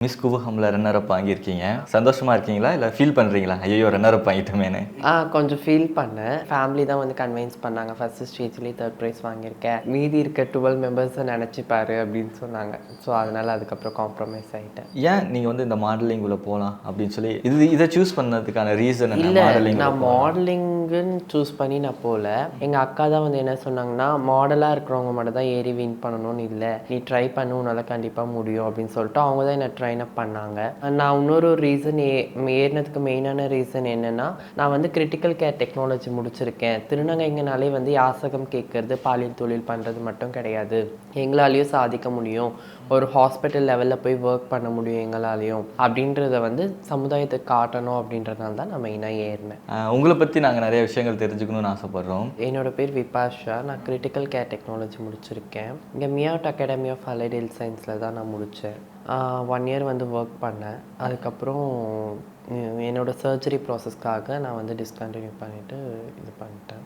Miss குவஹம்ல runner up வாங்கியிருக்கீங்க. சந்தோஷமா இருக்கீங்களா? இல்ல ஃபீல் பண்றீங்களா? ஐயய்யோ! ரன்னர் அப் வாங்கிட்டோமேன்னு. கொஞ்சம் ஃபீல் பண்ணேன். ஃபேமிலி தான் வந்து கன்வின்ஸ் பண்ணாங்க. ஃபர்ஸ்ட் ஸ்டேஜ்லேயே 3rd ப்ரைஸ் வாங்கியிருக்கேன். மீதி இருக்க 12 மெம்பர்ஸை நினச்சி பாரு அப்படின்னு சொன்னாங்க. ஸோ அதனால அதுக்கப்புறம் காம்ப்ரமைஸ் ஆகிட்டேன். ஏன் நீங்க வந்து இந்த மாடலிங் உள்ள போலாம் அப்படின்னு சொல்லி இதை சூஸ் பண்ணதுக்கான ரீசன் என்ன? இல்லை, மாடலிங் நான் மாடலிங்குன்னு சூஸ் பண்ணி நான் போகல. எங்கள் அக்கா தான் வந்து என்ன சொன்னாங்கன்னா, மாடலாக இருக்கிறவங்க மட்டும் தான் ஏறி வின் பண்ணணும்னு இல்லை, நீ ட்ரை பண்ணு, உன்னால் கண்டிப்பாக முடியும் அப்படின்னு சொல்லிட்டு அவங்க தான் என்னை ட்ரைன் அப் பண்ணாங்க. நான் இன்னொரு ரீசன் ஏறினதுக்கு மெயினான ரீசன் என்னென்னா, நான் வந்து கிரிட்டிக்கல் கேர் டெக்னாலஜி முடிச்சிருக்கேன். திருநங்கைங்கனாலே வந்து யாசகம் கேட்கறது, பாலியல் தொழில் பண்ணுறது மட்டும் கிடையாது, எங்களாலேயும் சாதிக்க முடியும், ஒரு ஹாஸ்பிட்டல் லெவலில் போய் ஒர்க் பண்ண முடியும் எங்களாலேயும் அப்படின்றத வந்து சமுதாயத்துக்கு காட்டணும் அப்படின்றதுனால தான் நான் மெயினாக ஏறினேன். உங்களை பற்றி நாங்கள் நிறைய விஷயங்கள் தெரிஞ்சுக்கணும்னு ஆசைப்படுறோம். என்னோடய பேர் விபாஷா. நான் கிரிட்டிக்கல் கேர் டெக்னாலஜி முடிச்சிருக்கேன். இங்கே MIOT academy of allied health சயின்ஸில் தான் நான் முடித்தேன். 1 இயர் வந்து ஒர்க் பண்ணேன். அதுக்கப்புறம் என்னோடய சர்ஜரி ப்ராசஸ்க்காக நான் வந்து டிஸ்கண்டினியூ பண்ணிவிட்டு இது பண்ணிட்டேன்.